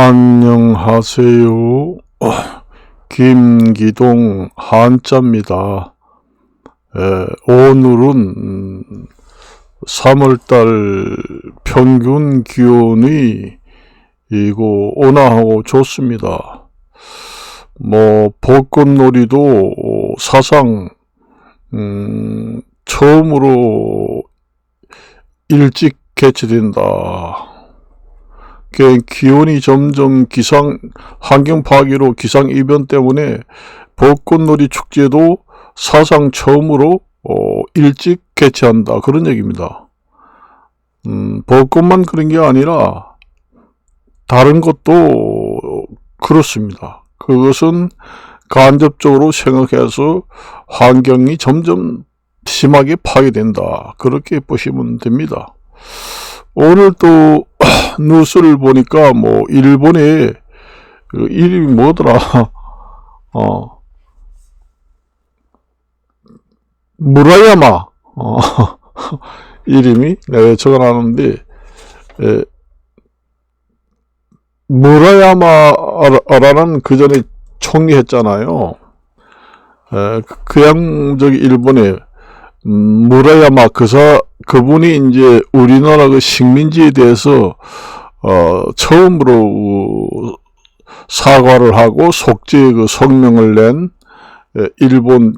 안녕하세요. 김기동 한자입니다. 오늘은 3월달 평균 기온이 온화하고 좋습니다. 벚꽃놀이도 사상 처음으로 일찍 개최된다. 기온이 점점 환경 파괴로 기상 이변 때문에 벚꽃놀이 축제도 사상 처음으로 일찍 개최한다, 그런 얘기입니다. 벚꽃만 그런 게 아니라 다른 것도 그렇습니다. 그것은 간접적으로 생각해서 환경이 점점 심하게 파괴된다, 그렇게 보시면 됩니다. 오늘 또 뉴스를 보니까 일본의 이름이 뭐더라? 무라야마 이름이 내가 적어놨는데, 무라야마라는 그 전에 총리 했잖아요. 저기 일본에 무라야마 그분이 이제 우리나라 그 식민지에 대해서 처음으로 사과를 하고 속죄의 성명을 낸 일본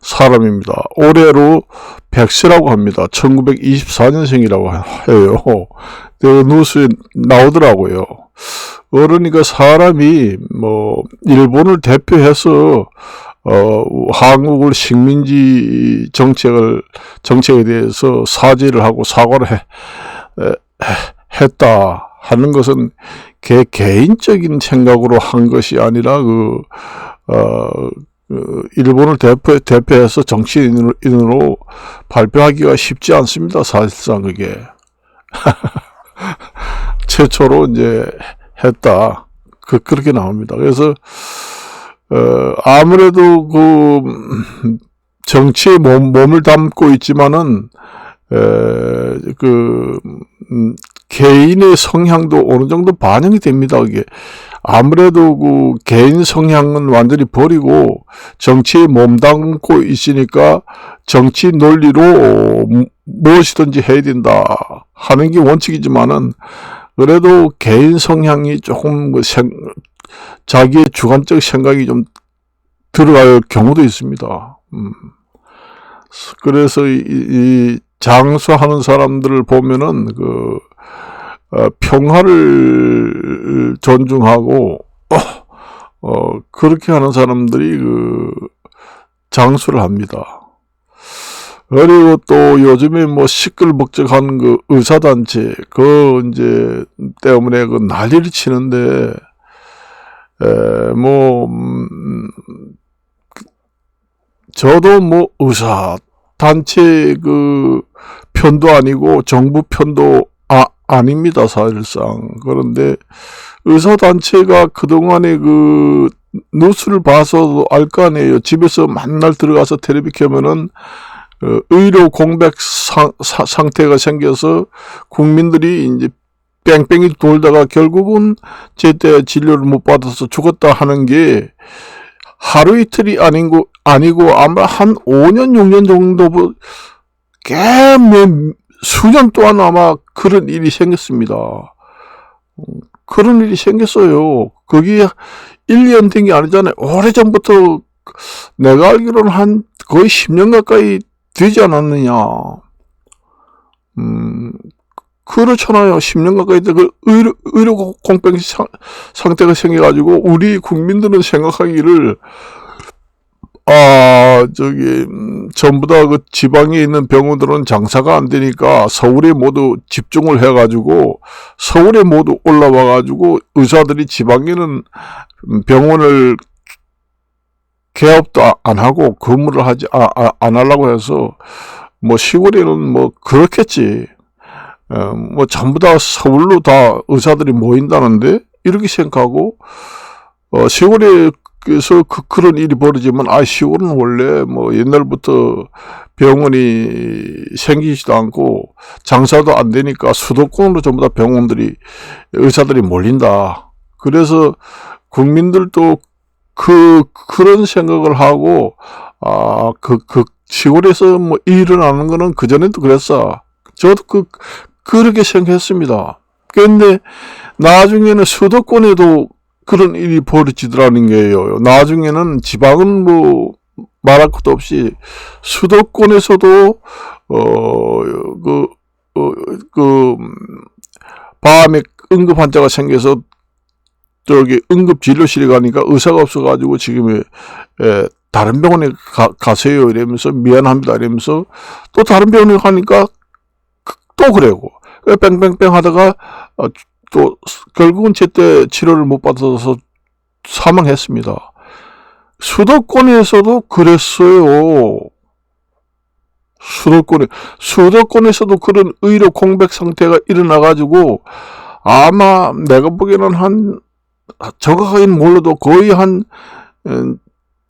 사람입니다. 올해로 100세라고 합니다. 1924년생이라고 해요. 그 뉴스에 나오더라고요. 그러니까 사람이 일본을 대표해서 한국을 식민지 정책에 대해서 사죄를 하고 사과를 했다 하는 것은 개인적인 생각으로 한 것이 아니라 일본을 대표해서 정치인으로 발표하기가 쉽지 않습니다. 사실상 그게 최초로 이제 했다, 그렇게 나옵니다. 그래서 아무래도 정치에 몸을 담고 있지만은 개인의 성향도 어느 정도 반영이 됩니다. 이게 아무래도 개인 성향은 완전히 버리고 정치에 몸 담고 있으니까 정치 논리로 무엇이든지 해야 된다 하는 게 원칙이지만은, 그래도 개인 성향이 조금 자기의 주관적 생각이 좀 들어갈 경우도 있습니다. 그래서 이 장수하는 사람들을 보면은 평화를 존중하고 그렇게 하는 사람들이 장수를 합니다. 그리고 또 요즘에 시끌벅적한 의사단체 이제 때문에 난리를 치는데, 저도 의사단체 편도 아니고 정부 편도 아닙니다, 사실상. 그런데 의사단체가 그동안에 뉴스를 봐서 알 거 아니에요. 집에서 맨날 들어가서 텔레비 켜면은 의료 공백 상태가 생겨서 국민들이 이제 뺑뺑이 돌다가 결국은 제때 진료를 못 받아서 죽었다 하는 게 하루 이틀이 아니고 아마 한 5년 6년 정도 수년 동안 아마 그런 일이 생겼습니다. 그런 일이 생겼어요. 그게 1년 된 게 아니잖아요. 오래전부터 내가 알기로는 거의 10년 가까이 되지 않았느냐. 그렇잖아요. 10년 가까이 의료 공백 상태가 생겨가지고 우리 국민들은 생각하기를 전부 다 지방에 있는 병원들은 장사가 안 되니까 서울에 모두 집중을 해가지고 서울에 모두 올라와가지고 의사들이 지방에는 병원을 개업도 안 하고 근무를 안 하려고 해서 시골에는 그렇겠지. 전부 다 서울로 다 의사들이 모인다는데 이렇게 생각하고 시골에 그래서 그런 일이 벌어지면, 시골은 원래 뭐 옛날부터 병원이 생기지도 않고 장사도 안 되니까 수도권으로 전부 다 병원들이, 의사들이 몰린다. 그래서 국민들도 그런 생각을 하고, 시골에서 뭐 일어나는 거는 그전에도 그랬어. 저도 그렇게 생각했습니다. 근데 나중에는 수도권에도 그런 일이 벌어지더라는 거예요. 나중에는 지방은 뭐 말할 것도 없이 수도권에서도 밤에 응급 환자가 생겨서 저기 응급진료실에 가니까 의사가 없어가지고 지금 다른 병원에 가세요 이러면서 미안합니다 이러면서 또 다른 병원에 가니까 또 그래고 뺑뺑뺑 하다가 또 결국은 제때 치료를 못 받아서 사망했습니다. 수도권에서도 그랬어요. 수도권에서도 그런 의료 공백 상태가 일어나가지고 아마 내가 보기에는 정확하게는 몰라도 거의 한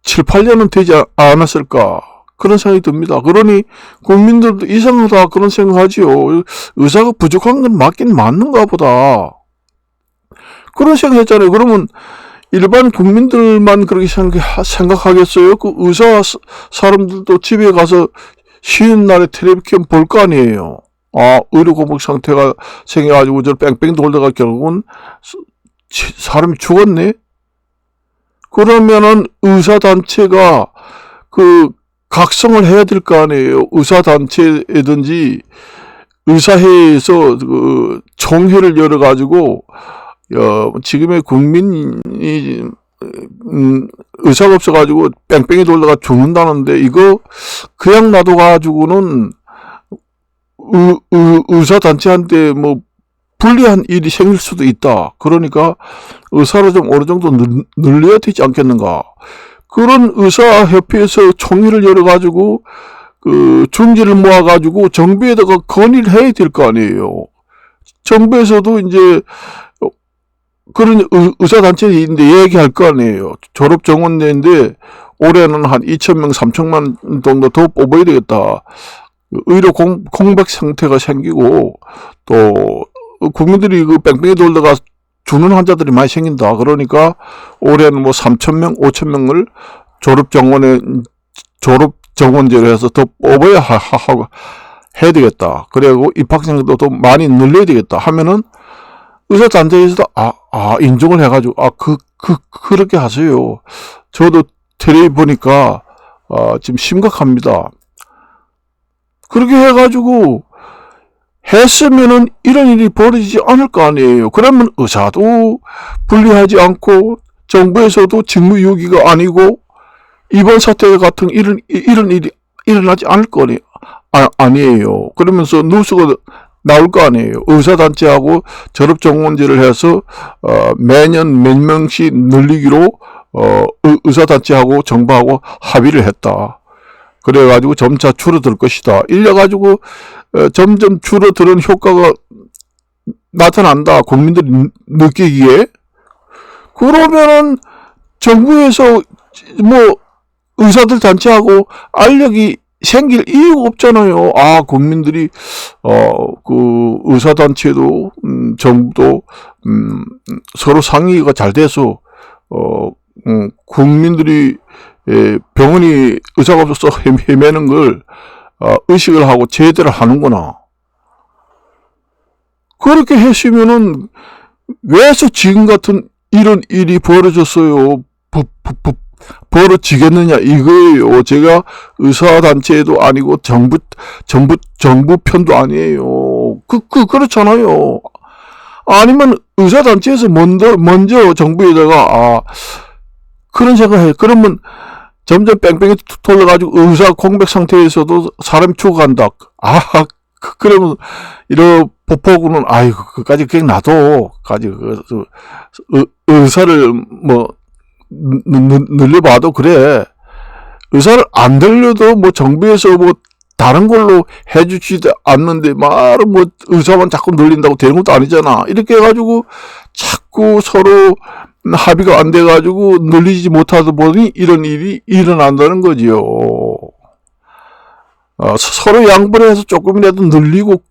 7, 8년은 되지 않았을까 그런 생각이 듭니다. 그러니 국민들도 이상하다 그런 생각하지요. 의사가 부족한 건 맞긴 맞는가 보다 그런 생각했잖아요. 그러면 일반 국민들만 그렇게 생각하겠어요? 그 의사 사람들도 집에 가서 쉬는 날에 텔레비전 볼 거 아니에요. 의료 공복 상태가 생겨가지고 저 뺑뺑 돌다가 결국은 사람이 죽었네? 그러면은 의사단체가 각성을 해야 될 거 아니에요. 의사단체든지 의사회에서 총회를 열어가지고 지금의 국민이 의사가 없어가지고 뺑뺑이 돌다가 죽는다는데 이거 그냥 놔둬가지고는 의사단체한테 뭐 불리한 일이 생길 수도 있다. 그러니까 의사를 좀 어느 정도 늘려야 되지 않겠는가. 그런 의사협회에서 총회를 열어가지고 중지를 모아가지고 정부에다가 건의를 해야 될 거 아니에요. 정부에서도 이제 그런 의사단체인데 얘기할 거 아니에요. 졸업정원대인데 올해는 한 2,000명, 3,000만 정도 더 뽑아야 되겠다. 의료 공백 상태가 생기고 또 국민들이 뺑뺑이 돌다가 죽는 환자들이 많이 생긴다. 그러니까 올해는 뭐 3,000명, 5,000명을 졸업정원제로 해서 더 뽑아야 해야 되겠다. 그리고 입학생도 더 많이 늘려야 되겠다 하면은 의사단체에서도 인정을 해가지고 그렇게 하세요. 저도 텔레비 보니까 지금 심각합니다. 그렇게 해가지고 했으면은 이런 일이 벌어지지 않을 거 아니에요. 그러면 의사도 불리하지 않고 정부에서도 직무유기가 아니고 이번 사태 같은 이런 일이 일어나지 않을 거 아니에요. 그러면서 뉴스가 나올 거 아니에요. 의사단체하고 졸업정원제를 해서 매년 몇 명씩 늘리기로 의사단체하고 정부하고 합의를 했다. 그래가지고 점차 줄어들 것이다. 이래가지고 점점 줄어드는 효과가 나타난다. 국민들이 느끼기에. 그러면은 정부에서 뭐 의사들 단체하고 알력이 생길 이유가 없잖아요. 국민들이 의사단체도 정부도 서로 상의가 잘 돼서 국민들이 병원이 의사가 없어서 헤매는 걸 의식을 하고 제대로 하는구나. 그렇게 했으면은 왜서 지금 같은 이런 일이 벌어졌어요. 벌어지겠느냐 이거예요. 제가 의사단체도 아니고 정부 편도 아니에요. 그렇잖아요. 아니면 의사단체에서 먼저 정부에다가 그런 생각을 해요. 그러면 점점 뺑뺑이 돌려가지고 의사 공백 상태에서도 사람이 죽어간다. 그러면 이런 보포구는 그까지 그냥 놔둬. 의사를 뭐 늘려봐도 그래. 의사를 안 늘려도 뭐 정부에서 뭐 다른 걸로 해주지도 않는데 말은 뭐 의사만 자꾸 늘린다고 되는 것도 아니잖아. 이렇게 해가지고 자꾸 서로 합의가 안 돼가지고 늘리지 못하다 보니 이런 일이 일어난다는 거지요. 서로 양보를 해서 조금이라도 늘리고,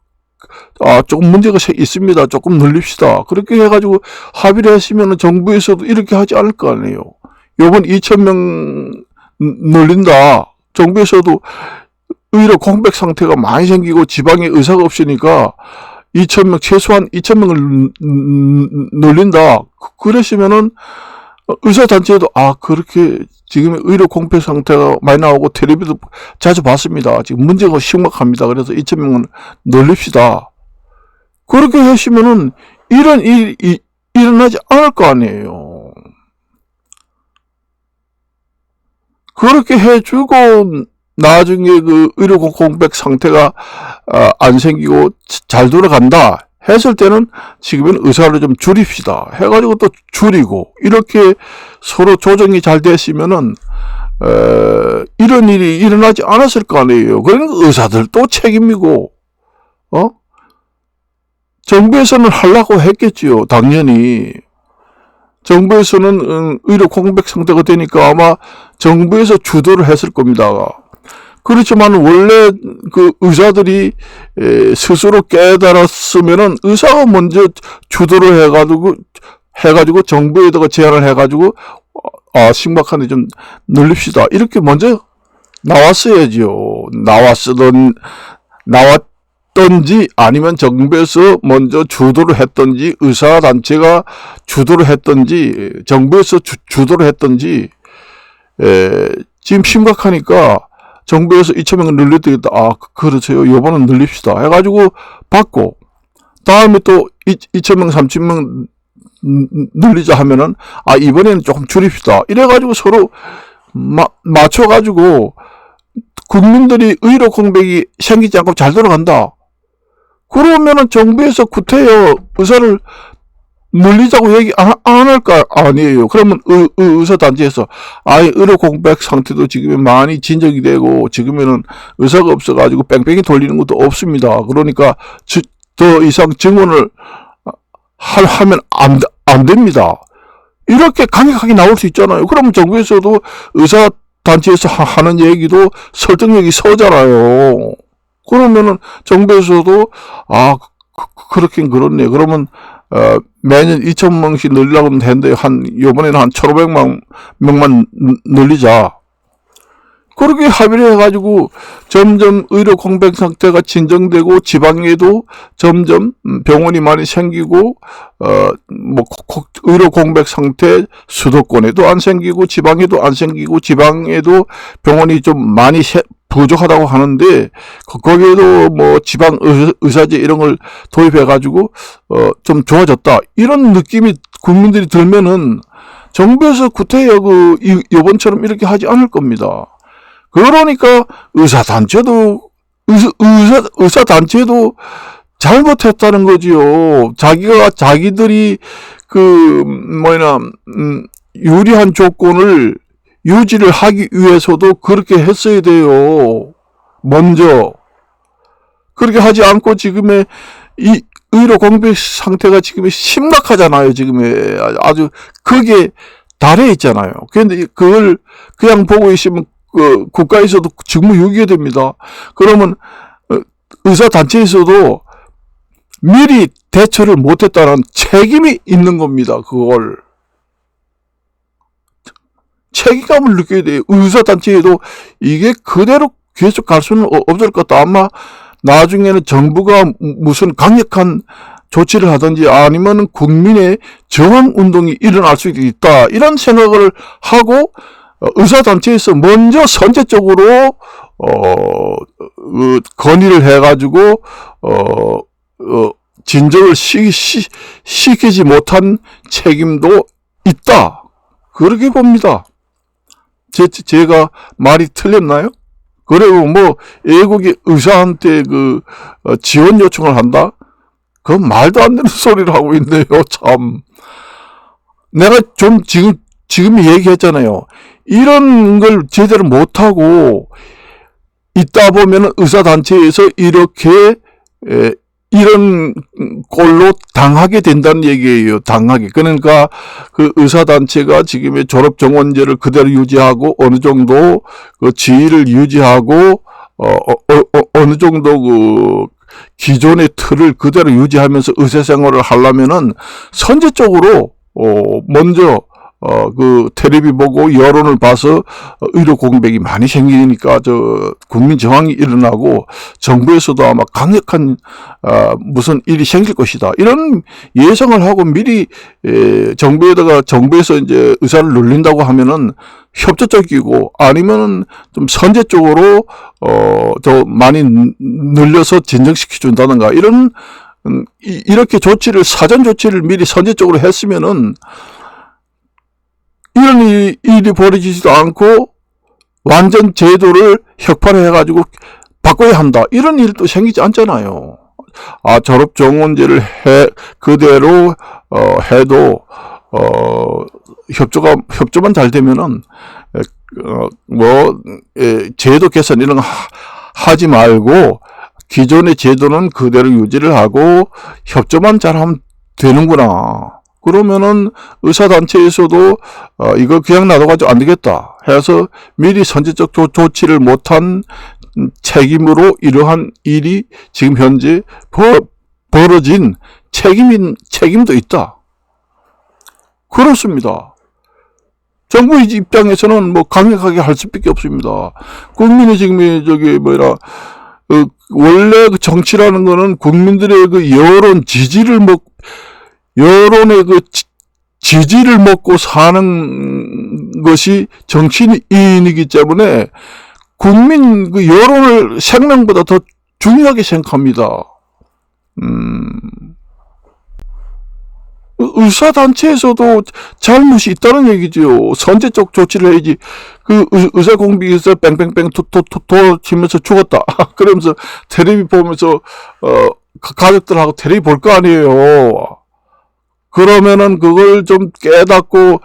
조금 문제가 있습니다. 조금 늘립시다. 그렇게 해가지고 합의를 했으면 정부에서도 이렇게 하지 않을 거 아니에요. 요번 2,000명 늘린다. 정부에서도 의료 공백 상태가 많이 생기고 지방에 의사가 없으니까 2,000명, 최소한 2,000명을 늘린다. 그랬으면은 의사단체도 그렇게 지금 의료 공백 상태가 많이 나오고 텔레비도 자주 봤습니다. 지금 문제가 심각합니다. 그래서 2,000명은 늘립시다. 그렇게 하시면은 이런 일이 일어나지 않을 거 아니에요. 그렇게 해주고 나중에 그 의료 공백 상태가 안 생기고 잘 돌아간다 했을 때는 지금은 의사를 좀 줄입시다 해가지고 또 줄이고 이렇게 서로 조정이 잘 됐으면은 이런 일이 일어나지 않았을 거 아니에요. 그러니까 의사들도 책임이고 정부에서는 하려고 했겠지요. 당연히 정부에서는 의료 공백 상태가 되니까 아마 정부에서 주도를 했을 겁니다. 그렇지만 원래 그 의사들이 스스로 깨달았으면은 의사가 먼저 주도를 해가지고 정부에다가 제안을 해가지고 심각한데 좀 늘립시다. 이렇게 먼저 나왔어야지요. 나왔던지 아니면 정부에서 먼저 주도를 했던지 의사단체가 주도를 했던지 정부에서 주도를 했던지 지금 심각하니까 정부에서 2,000명을 늘려야 되겠다. 그렇죠. 요번은 늘립시다. 해가지고 받고 다음에 또 2,000명, 3,000명 늘리자 하면은 이번에는 조금 줄입시다. 이래가지고 서로 맞춰가지고 국민들이 의료 공백이 생기지 않고 잘 돌아간다. 그러면은 정부에서 구태여 의사를 늘리자고 얘기 안 할 거 아니에요. 그러면 의사단체에서 의료 공백 상태도 지금 많이 진정이 되고 지금에는 의사가 없어가지고 뺑뺑이 돌리는 것도 없습니다. 그러니까 더 이상 증원을 하면 안 됩니다. 이렇게 강력하게 나올 수 있잖아요. 그러면 정부에서도 의사단체에서 하는 얘기도 설득력이 서잖아요. 그러면은 정부에서도 그렇긴 그렇네. 그러면 매년 2,000명씩 늘리려고 하면 되는데 요번에는 한 1,500만 명만 늘리자. 그렇게 합의를 해가지고 점점 의료 공백 상태가 진정되고 지방에도 점점 병원이 많이 생기고 의료 공백 상태 수도권에도 안 생기고 지방에도 안 생기고 지방에도 병원이 좀 많이 부족하다고 하는데 거기에도 지방 의사제 이런 걸 도입해가지고 좀 좋아졌다 이런 느낌이 국민들이 들면은 정부에서 구태여 이번처럼 이렇게 하지 않을 겁니다. 그러니까 의사단체도 잘못했다는 거지요. 자기들이 유리한 조건을 유지를 하기 위해서도 그렇게 했어야 돼요. 먼저. 그렇게 하지 않고 지금의 이 의료 공백 상태가 지금 심각하잖아요. 지금의 아주 크게 달해 있잖아요. 그런데 그걸 그냥 보고 있으면 국가에서도 직무유기가 됩니다. 그러면 의사단체에서도 미리 대처를 못했다는 책임이 있는 겁니다. 그걸. 책임감을 느껴야 돼요. 의사단체에도 이게 그대로 계속 갈 수는 없을 것 같다. 아마 나중에는 정부가 무슨 강력한 조치를 하든지 아니면 국민의 저항운동이 일어날 수도 있다. 이런 생각을 하고 의사단체에서 먼저 선제적으로 건의를 해가지고 진정을 시키지 못한 책임도 있다. 그렇게 봅니다. 제가 말이 틀렸나요? 그리고 애국의 의사한테 지원 요청을 한다? 그건 말도 안 되는 소리를 하고 있네요, 참. 내가 지금 얘기했잖아요. 이런 걸 제대로 못하고 있다 보면 의사단체에서 이렇게 이런 꼴로 당하게 된다는 얘기예요. 당하게. 그러니까 그 의사단체가 지금의 졸업정원제를 그대로 유지하고 어느 정도 그 지위를 유지하고 어느 정도 그 기존의 틀을 그대로 유지하면서 의사 생활을 하려면은 선제적으로 먼저 그 텔레비 보고 여론을 봐서 의료 공백이 많이 생기니까 국민 저항이 일어나고 정부에서도 아마 강력한 무슨 일이 생길 것이다. 이런 예상을 하고 미리 정부에서 이제 의사를 늘린다고 하면은 협조적이고 아니면은 좀 선제적으로 더 많이 늘려서 진정시켜 준다든가 이렇게 사전 조치를 미리 선제적으로 했으면은 이런 일이 벌어지지도 않고 완전 제도를 혁파해가지고 바꿔야 한다. 이런 일도 생기지 않잖아요. 졸업 정원제를 그대로 해도 협조만 잘 되면은 제도 개선 이런 거 하지 말고 기존의 제도는 그대로 유지를 하고 협조만 잘하면 되는구나. 그러면은 의사단체에서도 이거 그냥 놔둬가지고 안 되겠다 해서 미리 선제적 조치를 못한 책임으로 이러한 일이 지금 현재 벌어진 책임도 있다. 그렇습니다. 정부 입장에서는 뭐 강력하게 할 수밖에 없습니다. 국민이 지금 원래 그 정치라는 거는 국민들의 그 여론의 그 지지를 먹고 사는 것이 정치인이기 때문에 국민 그 여론을 생명보다 더 중요하게 생각합니다. 의사단체에서도 잘못이 있다는 얘기죠. 선제적 조치를 해야지. 그 의사 공비에서 뺑뺑뺑 치면서 죽었다. 그러면서 텔레비 보면서 가족들하고 텔레비 볼 거 아니에요. 그러면은 그걸 좀 깨닫고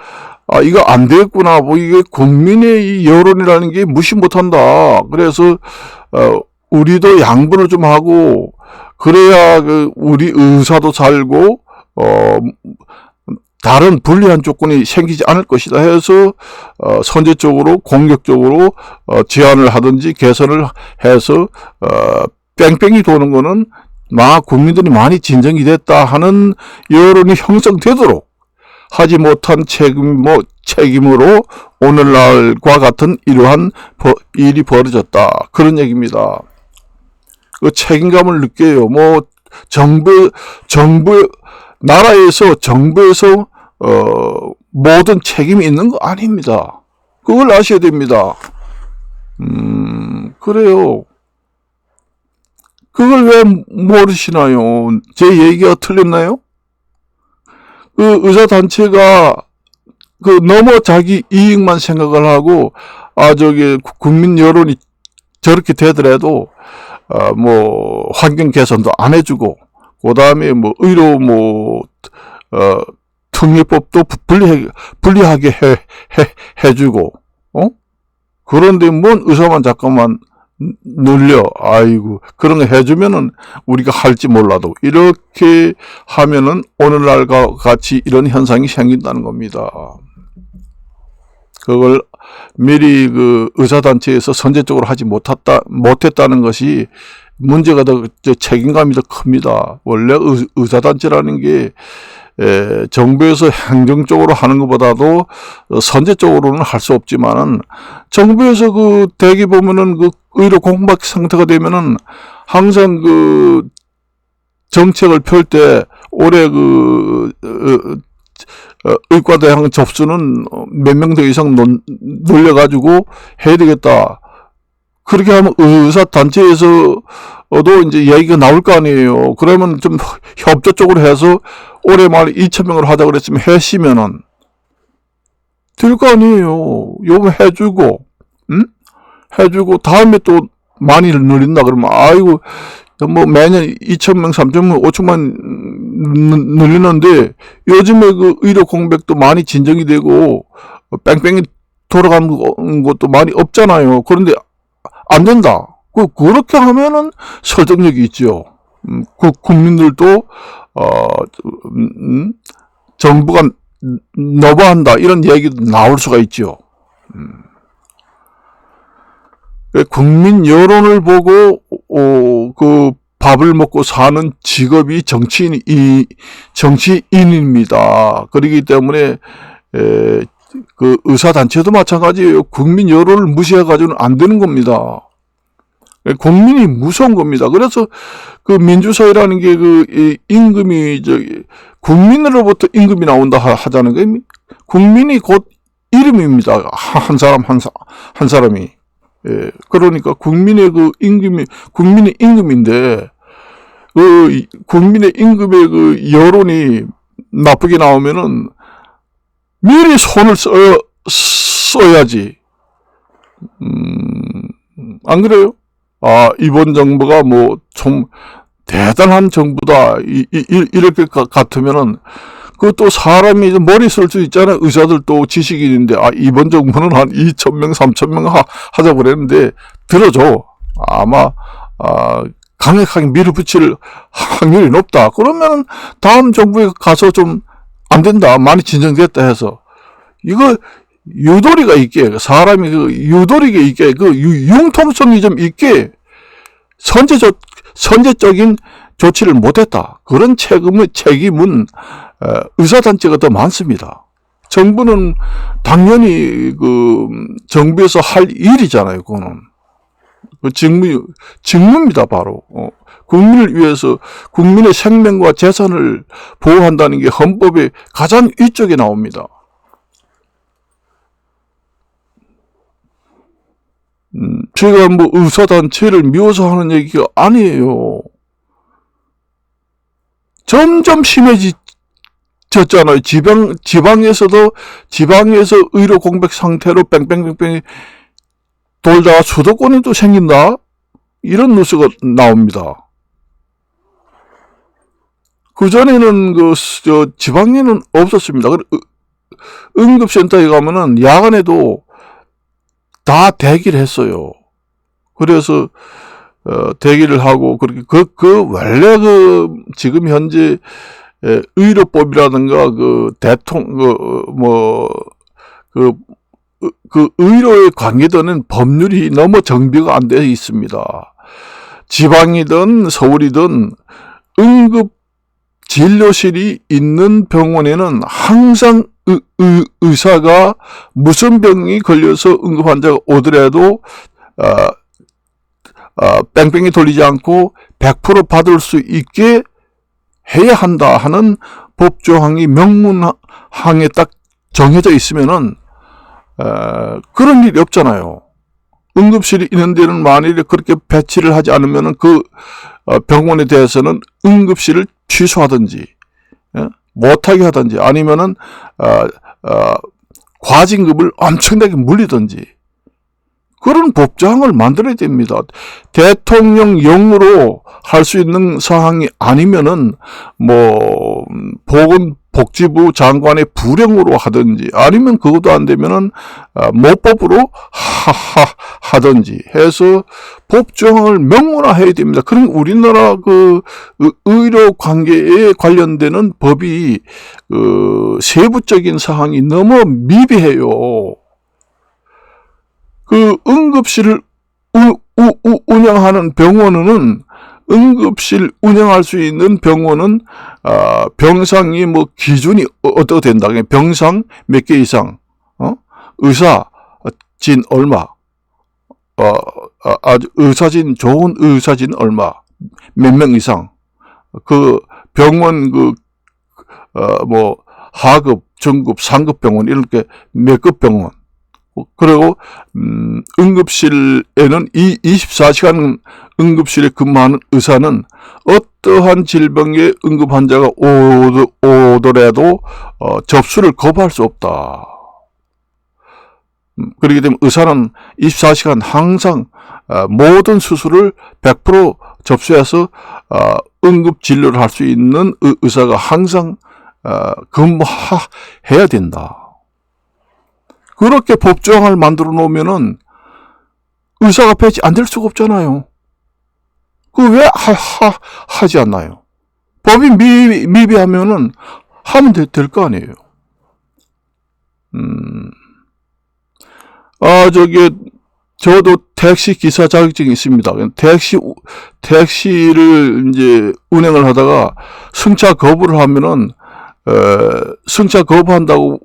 이거 안 되겠구나. 이게 국민의 이 여론이라는 게 무시 못한다. 그래서 우리도 양분을 좀 하고 그래야 우리 의사도 살고 다른 불리한 조건이 생기지 않을 것이다 해서 선제적으로 공격적으로 제안을 하든지 개선을 해서 뺑뺑이 도는 거는 국민들이 많이 진정이 됐다 하는 여론이 형성되도록 하지 못한 책임으로 오늘날과 같은 이러한 일이 벌어졌다. 그런 얘기입니다. 그 책임감을 느껴요. 정부에서 모든 책임이 있는 거 아닙니다. 그걸 아셔야 됩니다. 그래요. 그걸 왜 모르시나요? 제 얘기가 틀렸나요? 그 의사단체가 너무 자기 이익만 생각을 하고, 국민 여론이 저렇게 되더라도, 환경 개선도 안 해주고, 그 다음에 의료 특례법도 불리하게 해주고, 그런데 뭔 의사만 잠깐만 늘려. 그런 거 해주면은 우리가 할지 몰라도 이렇게 하면은 오늘날과 같이 이런 현상이 생긴다는 겁니다. 그걸 미리 의사단체에서 선제적으로 하지 못했다는 것이 문제가 책임감이 더 큽니다. 원래 의사단체라는 게 정부에서 행정적으로 하는 것보다도 선제적으로는 할 수 없지만은 정부에서 대개 보면은 의료 공백 상태가 되면은 항상 정책을 펼 때 올해 의과대학 접수는 몇 명 더 이상 늘려가지고 해야 되겠다. 그렇게 하면 의사단체에서도 이제 얘기가 나올 거 아니에요. 그러면 좀 협조적으로 해서 올해 말 2,000명으로 하자고 그랬으면 해시면은 될 거 아니에요. 요거 해주고, 해주고, 다음에 또 많이 늘린다 그러면, 매년 2,000명, 3,000명, 5,000만 늘리는데, 요즘에 의료 공백도 많이 진정이 되고, 뺑뺑이 돌아가는 것도 많이 없잖아요. 그런데 안 된다. 그렇게 하면은 설득력이 있죠. 국민들도 정부가 너무한다 이런 얘기도 나올 수가 있죠. 국민 여론을 보고 그 밥을 먹고 사는 직업이 정치인입니다. 그렇기 때문에 그 의사단체도 마찬가지예요. 국민 여론을 무시해가지고는 안 되는 겁니다. 국민이 무서운 겁니다. 그래서 그 민주사회라는 게 그 임금이 국민으로부터 임금이 나온다 하자는 게 국민이 곧 이름입니다. 한 사람이. 예, 그러니까 국민의 그 임금이 국민의 임금인데 그 국민의 임금의 그 여론이 나쁘게 나오면은 미리 손을 써야지. 안 그래요? 아, 이번 정부가 뭐 좀 대단한 정부다 이렇게 같으면은 그것도 사람이 머리 쓸 수 있잖아요. 의사들도 지식인인데 아 이번 정부는 한 2,000명 3,000명 하자고 그랬는데 들어줘. 아마 강력하게 밀어붙일 확률이 높다. 그러면 다음 정부에 가서 좀 안 된다. 많이 진정됐다 해서 이거 유도리가 있게 사람이 그 유도리가 있게 그 융통성이 좀 있게 선제적인 조치를 못했다. 그런 책임은 의사단체가 더 많습니다. 정부는 당연히 그 정부에서 할 일이잖아요. 그거는 그 직무입니다. 바로 국민을 위해서 국민의 생명과 재산을 보호한다는 게 헌법의 가장 위쪽에 나옵니다. 제가 뭐 의사단체를 미워서 하는 얘기가 아니에요. 점점 심해졌잖아요. 지방에서 의료 공백 상태로 뺑뺑뺑뺑 돌다가 수도권이 또 생긴다? 이런 뉴스가 나옵니다. 그전에는 지방에는 없었습니다. 응급센터에 가면은 야간에도 다 대기를 했어요. 그래서 대기를 하고 그렇게 원래 지금 현재 의료법이라든가 의료에 관계되는 법률이 너무 정비가 안 되어 있습니다. 지방이든 서울이든 응급 진료실이 있는 병원에는 항상 의사가 무슨 병이 걸려서 응급 환자가 오더라도 뺑뺑이 돌리지 않고 100% 받을 수 있게 해야 한다 하는 법조항이 명문항에 딱 정해져 있으면은 그런 일이 없잖아요. 응급실이 있는 데는 만일에 그렇게 배치를 하지 않으면은 그 병원에 대해서는 응급실을 취소하든지 못하게 하든지 아니면은 과징금을 엄청나게 물리든지 그런 법조항을 만들어야 됩니다. 대통령령으로 할 수 있는 사항이 아니면은 보건복지부 장관의 부령으로 하든지 아니면 그것도 안 되면은 모법으로 하든지 해서 법조항을 명문화해야 됩니다. 그럼 우리나라 의료 관계에 관련되는 법이 세부적인 사항이 너무 미비해요. 응급실을 운영하는 병원은 응급실 운영할 수 있는 병원은 병상이 기준이 어떻게 된다. 병상 몇 개 이상, 의사 진 얼마, 아주 좋은 의사진 얼마, 몇 명 이상, 병원 하급, 중급, 상급 병원 이렇게 몇 급 병원. 그리고 응급실에는 24시간 응급실에 근무하는 의사는 어떠한 질병의 응급 환자가 오더라도 접수를 거부할 수 없다. 그렇기 때문에 의사는 24시간 항상 모든 수술을 100% 접수해서 응급 진료를 할 수 있는 의사가 항상 근무해야 된다. 그렇게 법조항을 만들어 놓으면은 의사가 배치 안 될 수가 없잖아요. 그 왜 하지 않나요? 법이 미비하면은 하면 될 거 아니에요. 저도 택시 기사 자격증이 있습니다. 택시를 이제 운행을 하다가 승차 거부를 하면은, 승차 거부한다고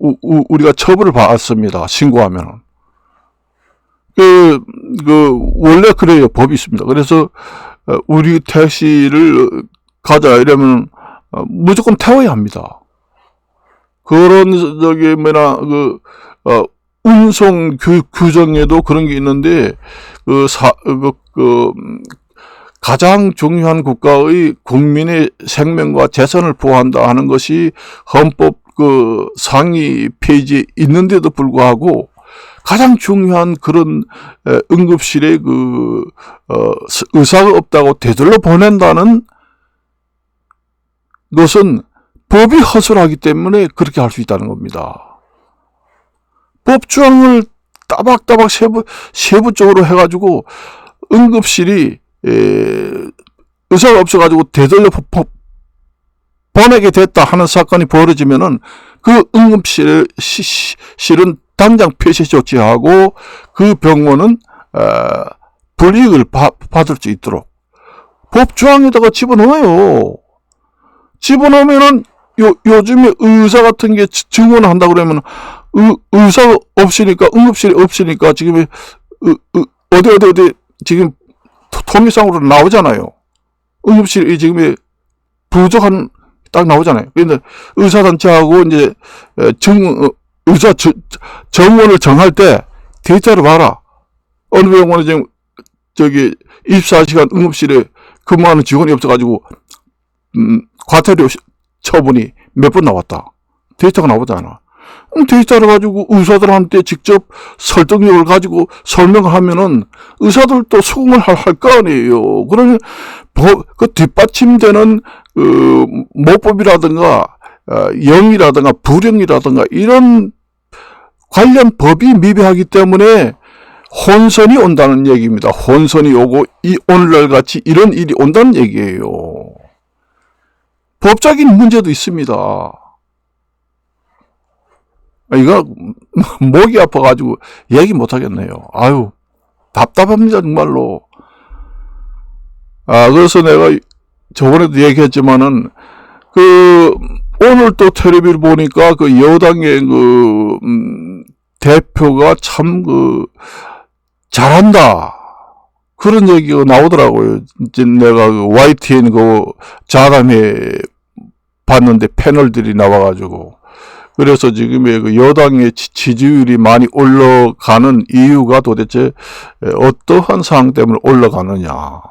우리가 처벌을 받습니다. 신고하면은. 원래 그래요. 법이 있습니다. 그래서, 우리 택시를 가자 이러면, 무조건 태워야 합니다. 그런, 운송 규정에도 그런 게 있는데, 가장 중요한 국가의 국민의 생명과 재산을 보호한다 하는 것이 헌법 상위 페이지에 있는데도 불구하고, 가장 중요한 그런 응급실에 의사가 없다고 되돌려 보낸다는 것은 법이 허술하기 때문에 그렇게 할 수 있다는 겁니다. 법조항을 따박따박 세부적으로 해가지고 응급실이 의사가 없어가지고 되돌려 보내게 됐다 하는 사건이 벌어지면은 그 응급실은 당장 폐쇄 조치하고 그 병원은 불이익을 받을 수 있도록 법조항에다가 집어넣어요. 집어넣으면은 요즘에 의사 같은 게 증언한다 그러면 의사가 없으니까 응급실이 없으니까 지금 어디 지금 통계상으로 나오잖아요. 응급실이 지금 부족한 딱 나오잖아요. 그런데 의사단체하고 이제 의사 정원을 정할 때 데이터를 봐라. 어느 병원에 지금 24시간 응급실에 근무하는 직원이 없어가지고 과태료 처분이 몇 번 나왔다. 데이터가 나오잖아. 데이터를 가지고 의사들한테 직접 설득력을 가지고 설명을 하면은 의사들도 수긍을 할 거 아니에요. 그러면 그 뒷받침되는 모법이라든가 영이라든가 불영이라든가 이런 관련 법이 미비하기 때문에 혼선이 온다는 얘기입니다. 혼선이 오고 오늘날 같이 이런 일이 온다는 얘기예요. 법적인 문제도 있습니다. 이거 목이 아파가지고 얘기 못하겠네요. 아유 답답합니다 정말로. 그래서 내가 저번에도 얘기했지만은 오늘 또 텔레비를 보니까 여당의 대표가 참 잘한다 그런 얘기가 나오더라고요. 이제 내가 YTN 자담회 봤는데 패널들이 나와가지고. 그래서 지금의 여당의 지지율이 많이 올라가는 이유가 도대체 어떠한 상황 때문에 올라가느냐.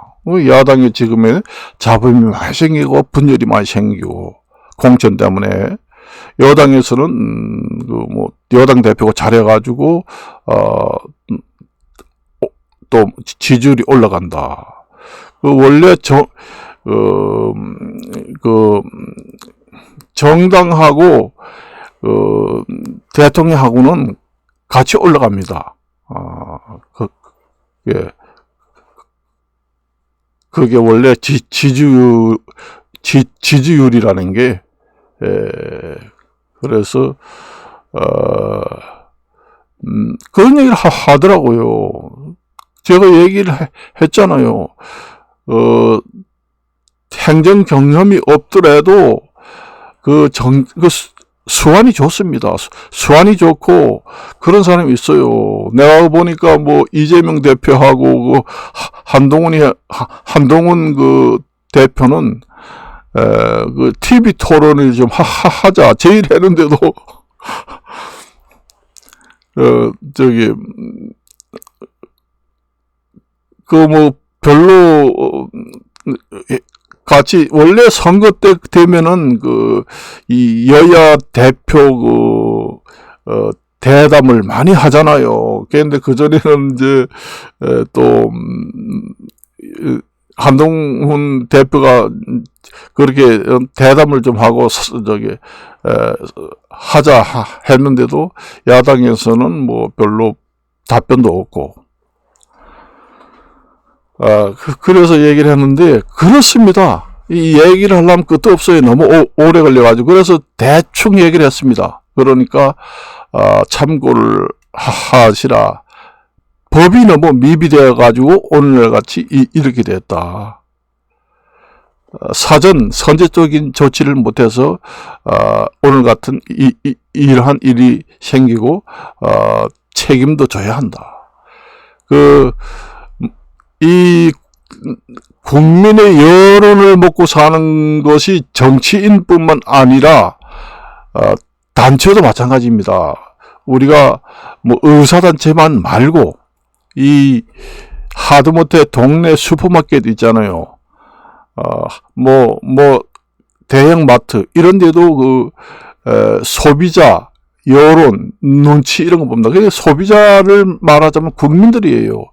야당이 지금의 잡음이 많이 생기고 분열이 많이 생기고 공천 때문에 여당에서는 여당 대표가 잘해가지고 또 지지율이 올라간다. 원래 정당하고 대통령하고는 같이 올라갑니다. 그게 원래 지지율이라는 게, 그래서, 그런 얘기를 하더라고요. 제가 얘기를 했잖아요. 행정 경험이 없더라도, 수완이 좋습니다. 수완이 좋고 그런 사람이 있어요. 내가 보니까 이재명 대표하고 한동훈 대표는 TV 토론을 좀 하자 제일 했는데도 별로 같이 원래 선거 때 되면은 이 여야 대표 대담을 많이 하잖아요. 그런데 그 전에는 이제 또 한동훈 대표가 그렇게 대담을 좀 하고 하자 했는데도 야당에서는 별로 답변도 없고. 그래서 얘기를 했는데, 그렇습니다. 이 얘기를 하려면 끝도 없어요. 너무 오래 걸려가지고. 그래서 대충 얘기를 했습니다. 그러니까, 참고를 하시라. 법이 너무 미비되어가지고 오늘같이 이렇게 됐다. 사전 선제적인 조치를 못해서 오늘 같은 이러한 일이 생기고 책임도 져야 한다. 이 국민의 여론을 먹고 사는 것이 정치인뿐만 아니라 단체도 마찬가지입니다. 우리가 뭐 의사단체만 말고 이 하다못해 동네 슈퍼마켓 있잖아요. 대형 마트, 이런 데도 소비자, 여론, 눈치, 이런 거 봅니다. 그게 소비자를 말하자면 국민들이에요.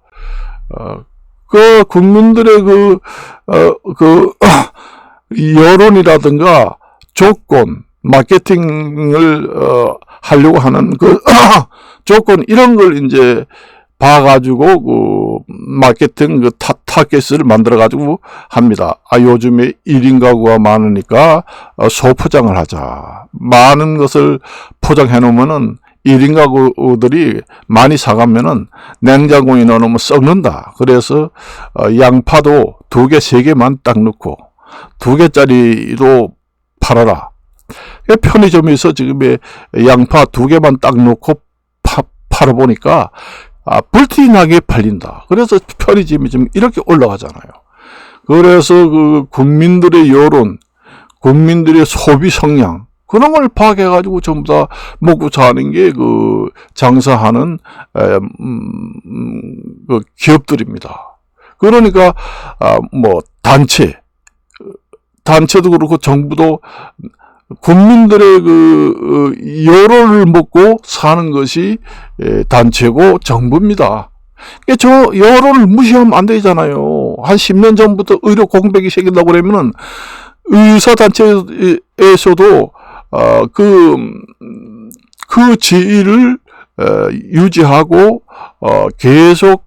국민들의 여론이라든가 조건, 마케팅을, 하려고 하는 조건, 이런 걸 이제 봐가지고, 마케팅 타겟을 만들어가지고 합니다. 요즘에 1인 가구가 많으니까, 소포장을 하자. 많은 것을 포장해 놓으면은, 1인 가구들이 많이 사가면은, 냉장고에 넣어놓으면 썩는다. 그래서, 양파도 2개, 3개만 딱 넣고, 2개짜리도 팔아라. 편의점에서 지금 양파 2개만 딱 넣고 팔아보니까, 불티나게 팔린다. 그래서 편의점이 지금 이렇게 올라가잖아요. 그래서 국민들의 여론, 국민들의 소비 성향, 그런 걸 파악해가지고 전부 다 먹고 사는 게 장사하는 기업들입니다. 그러니까 단체도 그렇고 정부도 국민들의 여론을 먹고 사는 것이 단체고 정부입니다. 저 여론을 무시하면 안 되잖아요. 한 10년 전부터 의료 공백이 생긴다고 그러면은 의사단체에서도 그 지위를 유지하고 계속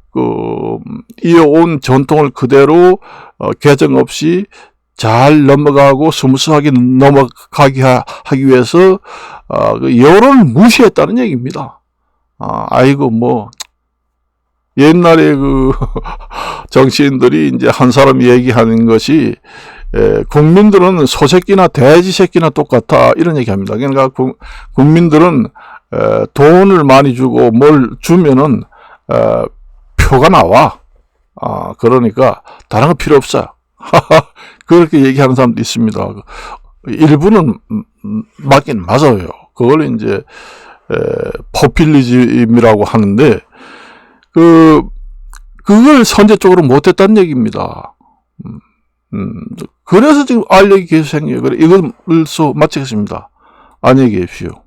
이어온 전통을 그대로 개정 없이 잘 넘어가고 스무스하게 넘어가게 하기 위해서 여론을 무시했다는 얘기입니다. 옛날에 정치인들이 이제 한 사람 얘기하는 것이 국민들은 소새끼나 돼지 새끼나 똑같아, 이런 얘기합니다. 그러니까 국민들은 돈을 많이 주고 뭘 주면은 표가 나와. 그러니까 다른 거 필요 없어요. 그렇게 얘기하는 사람도 있습니다. 일부는 맞긴 맞아요. 그걸 이제 포퓰리즘이라고 하는데 그걸 선제적으로 못했다는 얘기입니다. 그래서 지금 알력이 계속 생겨요. 그래, 이것을 마치겠습니다. 안녕히 계십시오.